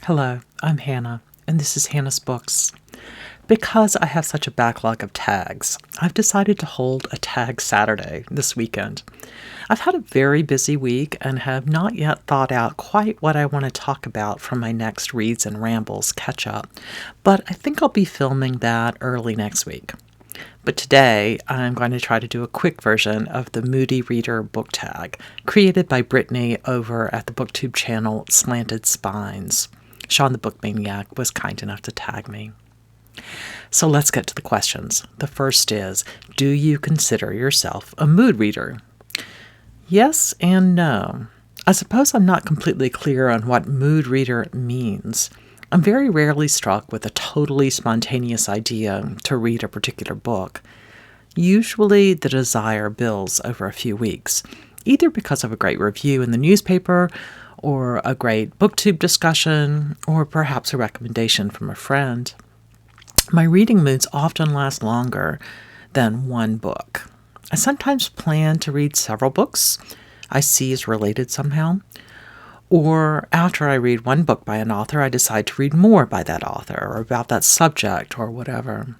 Hello, I'm Hannah, and this is Hannah's Books. Because I have such a backlog of tags, I've decided to hold a Tag Saturday this weekend. I've had a very busy week and have not yet thought out quite what I want to talk about from my next Reads and Rambles catch up, but I think I'll be filming that early next week. But today, I'm going to try to do a quick version of the Moody Reader book tag, created by Brittany over at the BookTube channel Slanted Spines. Sean the Book Maniac was kind enough to tag me. So let's get to the questions. The first is, do you consider yourself a mood reader? Yes and no. I suppose I'm not completely clear on what mood reader means. I'm very rarely struck with a totally spontaneous idea to read a particular book. Usually the desire builds over a few weeks, either because of a great review in the newspaper, or a great BookTube discussion, or perhaps a recommendation from a friend. My reading moods often last longer than one book. I sometimes plan to read several books I see as related somehow. Or after I read one book by an author, I decide to read more by that author or about that subject or whatever.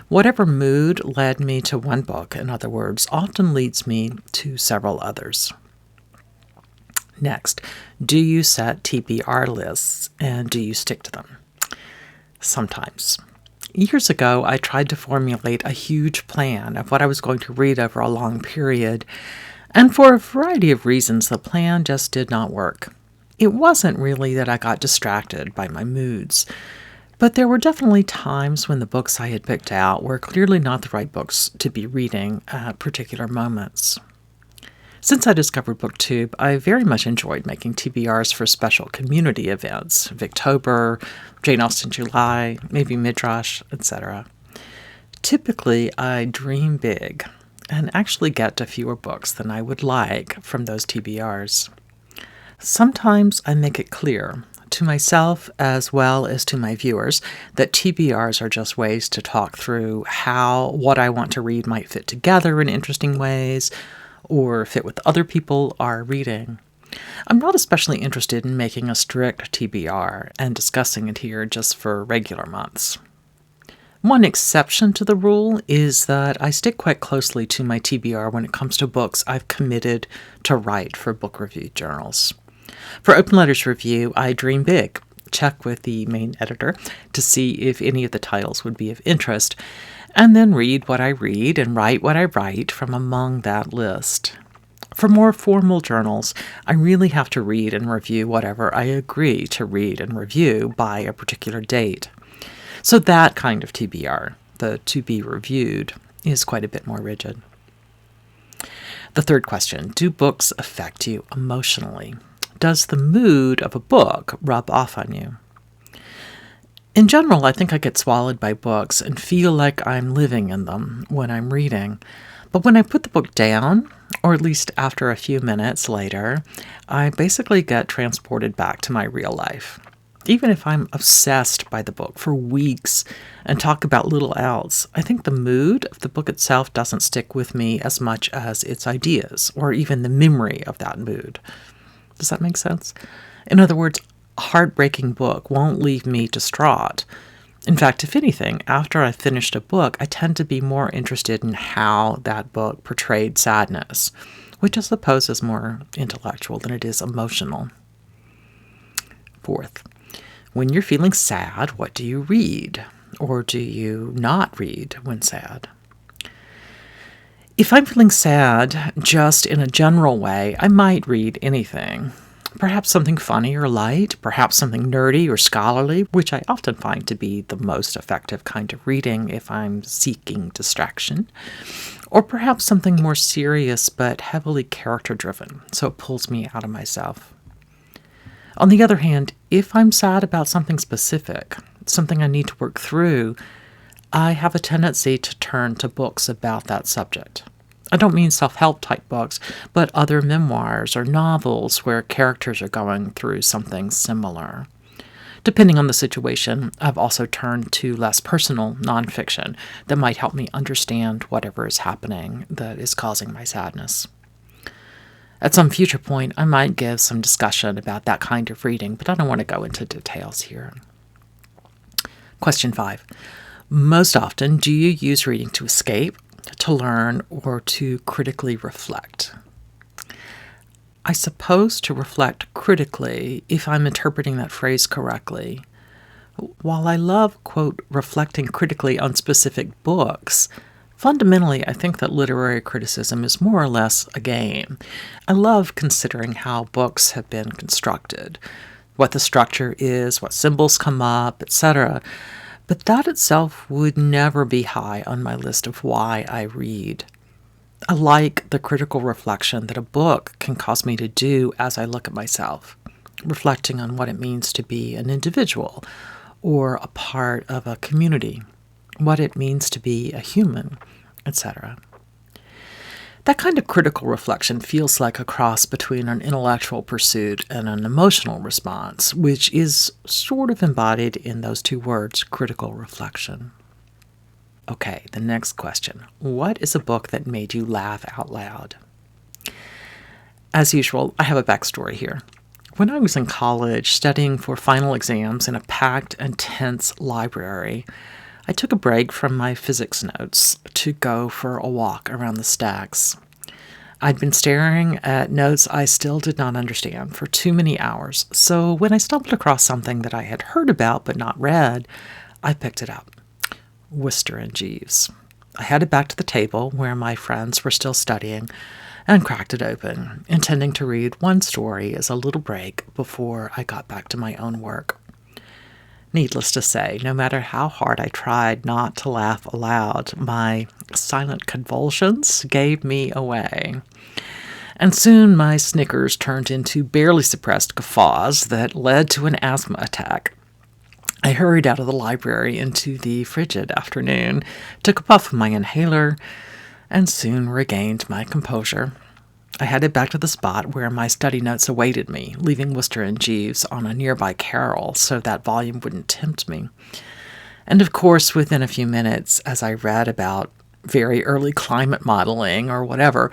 Whatever mood led me to one book, in other words, often leads me to several others. Next, do you set TBR lists and do you stick to them? Sometimes. Years ago, I tried to formulate a huge plan of what I was going to read over a long period, and for a variety of reasons, the plan just did not work. It wasn't really that I got distracted by my moods, but there were definitely times when the books I had picked out were clearly not the right books to be reading at particular moments. Since I discovered BookTube, I very much enjoyed making TBRs for special community events, Victober, Jane Austen July, maybe Midrash, etc. Typically, I dream big and actually get to fewer books than I would like from those TBRs. Sometimes I make it clear, to myself as well as to my viewers, that TBRs are just ways to talk through how what I want to read might fit together in interesting ways, or fit with other people are reading. I'm not especially interested in making a strict TBR and discussing it here just for regular months. One exception to the rule is that I stick quite closely to my TBR when it comes to books I've committed to write for book review journals. For Open Letters Review, I dream big, check with the main editor to see if any of the titles would be of interest, and then read what I read and write what I write from among that list. For more formal journals, I really have to read and review whatever I agree to read and review by a particular date. So that kind of TBR, the to be reviewed, is quite a bit more rigid. The third question, do books affect you emotionally? Does the mood of a book rub off on you? In general, I think I get swallowed by books and feel like I'm living in them when I'm reading. But when I put the book down, or at least after a few minutes later, I basically get transported back to my real life. Even if I'm obsessed by the book for weeks and talk about little else, I think the mood of the book itself doesn't stick with me as much as its ideas, or even the memory of that mood. Does that make sense? In other words, a heartbreaking book won't leave me distraught. In fact, if anything, after I've finished a book, I tend to be more interested in how that book portrayed sadness, which I suppose is more intellectual than it is emotional. Fourth, when you're feeling sad, what do you read? Or do you not read when sad? If I'm feeling sad, just in a general way, I might read anything. Perhaps something funny or light, perhaps something nerdy or scholarly, which I often find to be the most effective kind of reading if I'm seeking distraction. Or perhaps something more serious but heavily character-driven, so it pulls me out of myself. On the other hand, if I'm sad about something specific, something I need to work through, I have a tendency to turn to books about that subject. I don't mean self-help type books, but other memoirs or novels where characters are going through something similar. Depending on the situation, I've also turned to less personal nonfiction that might help me understand whatever is happening that is causing my sadness. At some future point, I might give some discussion about that kind of reading, but I don't want to go into details here. Question 5. Most often, do you use reading to escape, to learn, or to critically reflect? I suppose to reflect critically, if I'm interpreting that phrase correctly. While I love, quote, reflecting critically on specific books, fundamentally, I think that literary criticism is more or less a game. I love considering how books have been constructed, what the structure is, what symbols come up, etc. But that itself would never be high on my list of why I read. I like the critical reflection that a book can cause me to do as I look at myself, reflecting on what it means to be an individual or a part of a community, what it means to be a human, etc. That kind of critical reflection feels like a cross between an intellectual pursuit and an emotional response, which is sort of embodied in those two words, critical reflection. Okay, the next question. What is a book that made you laugh out loud? As usual, I have a backstory here. When I was in college studying for final exams in a packed and tense library, I took a break from my physics notes to go for a walk around the stacks. I'd been staring at notes I still did not understand for too many hours, so when I stumbled across something that I had heard about but not read, I picked it up. Worcester and Jeeves. I headed back to the table where my friends were still studying and cracked it open, intending to read one story as a little break before I got back to my own work. Needless to say, no matter how hard I tried not to laugh aloud, my silent convulsions gave me away. And soon my snickers turned into barely suppressed guffaws that led to an asthma attack. I hurried out of the library into the frigid afternoon, took a puff of my inhaler, and soon regained my composure. I headed back to the spot where my study notes awaited me, leaving Worcester and Jeeves on a nearby carrel so that volume wouldn't tempt me. And of course, within a few minutes, as I read about very early climate modeling or whatever,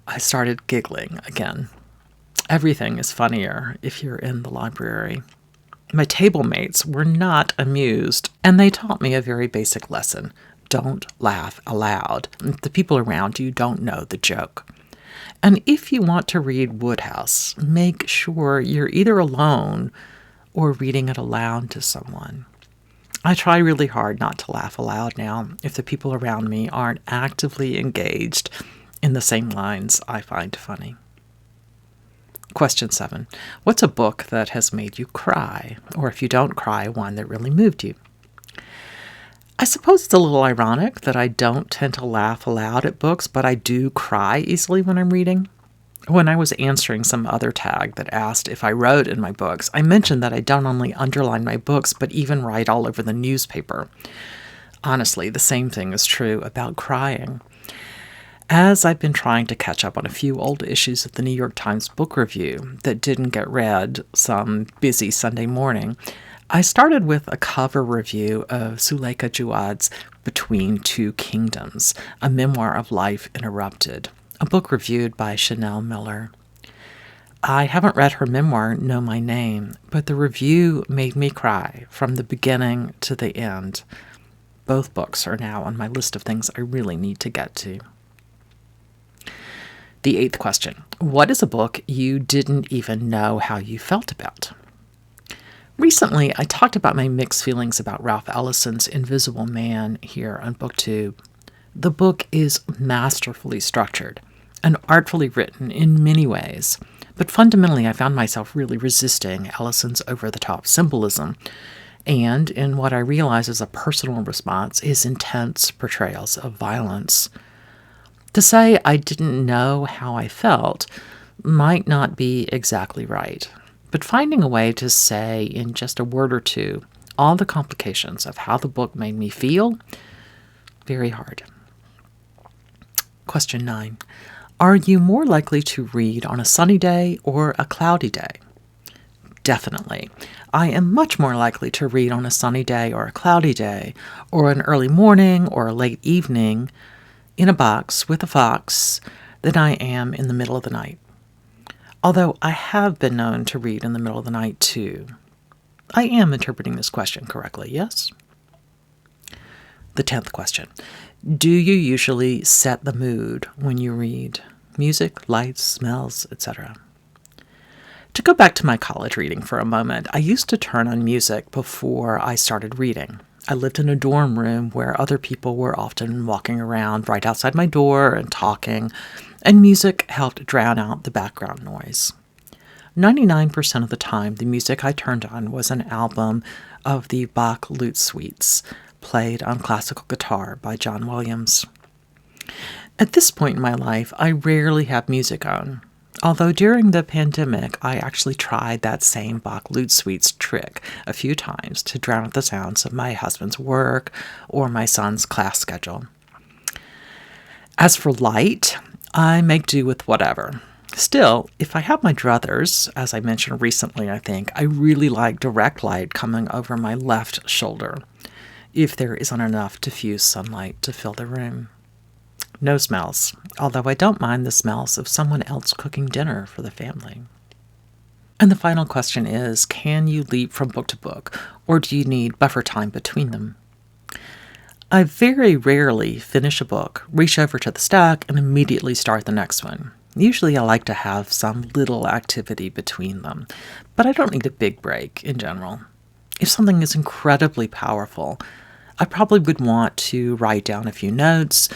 I started giggling again. Everything is funnier if you're in the library. My table mates were not amused, and they taught me a very basic lesson. Don't laugh aloud. The people around you don't know the joke. And if you want to read Wodehouse, make sure you're either alone or reading it aloud to someone. I try really hard not to laugh aloud now if the people around me aren't actively engaged in the same lines I find funny. Question 7. What's a book that has made you cry? Or if you don't cry, one that really moved you? I suppose it's a little ironic that I don't tend to laugh aloud at books, but I do cry easily when I'm reading. When I was answering some other tag that asked if I wrote in my books, I mentioned that I don't only underline my books, but even write all over the newspaper. Honestly, the same thing is true about crying. As I've been trying to catch up on a few old issues of the New York Times Book Review that didn't get read some busy Sunday morning, I started with a cover review of Suleika Jaouad's Between Two Kingdoms, a memoir of life interrupted, a book reviewed by Chanel Miller. I haven't read her memoir, Know My Name, but the review made me cry from the beginning to the end. Both books are now on my list of things I really need to get to. The 8th question. What is a book you didn't even know how you felt about? Recently, I talked about my mixed feelings about Ralph Ellison's Invisible Man here on BookTube. The book is masterfully structured and artfully written in many ways, but fundamentally I found myself really resisting Ellison's over-the-top symbolism and, in what I realize is a personal response, his intense portrayals of violence. To say I didn't know how I felt might not be exactly right, but finding a way to say in just a word or two all the complications of how the book made me feel, very hard. Question 9. Are you more likely to read on a sunny day or a cloudy day? Definitely. I am much more likely to read on a sunny day or a cloudy day, or an early morning or a late evening, in a box with a fox, than I am in the middle of the night. Although I have been known to read in the middle of the night too. I am interpreting this question correctly, yes? The 10th question. Do you usually set the mood when you read? Music, lights, smells, etc. To go back to my college reading for a moment, I used to turn on music before I started reading. I lived in a dorm room where other people were often walking around right outside my door and talking, and music helped drown out the background noise. 99% of the time, the music I turned on was an album of the Bach Lute Suites, played on classical guitar by John Williams. At this point in my life, I rarely have music on. Although during the pandemic, I actually tried that same Bach Lute Suites trick a few times to drown out the sounds of my husband's work or my son's class schedule. As for light, I make do with whatever. Still, if I have my druthers, as I mentioned recently, I really like direct light coming over my left shoulder, if there isn't enough diffuse sunlight to fill the room. No smells, although I don't mind the smells of someone else cooking dinner for the family. And the final question is, can you leap from book to book, or do you need buffer time between them? I very rarely finish a book, reach over to the stack, and immediately start the next one. Usually I like to have some little activity between them, but I don't need a big break in general. If something is incredibly powerful, I probably would want to write down a few notes,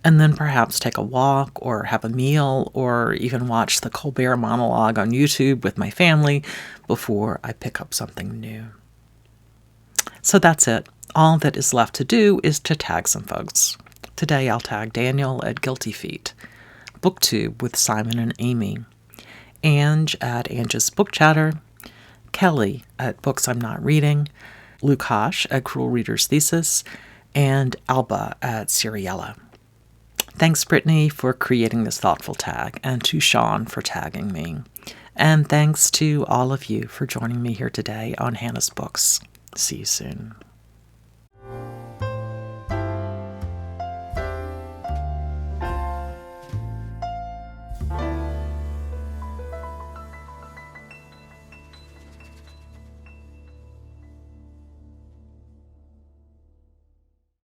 and then perhaps take a walk or have a meal or even watch the Colbert monologue on YouTube with my family before I pick up something new. So that's it. All that is left to do is to tag some folks. Today I'll tag Daniel at Guilty Feet, BookTube with Simon and Amy, Ange at Ange's Book Chatter, Kelly at Books I'm Not Reading, Lukash at Cruel Reader's Thesis, and Alba at Seriella. Thanks, Brittany, for creating this thoughtful tag, and to Sean for tagging me. And thanks to all of you for joining me here today on Hannah's Books. See you soon.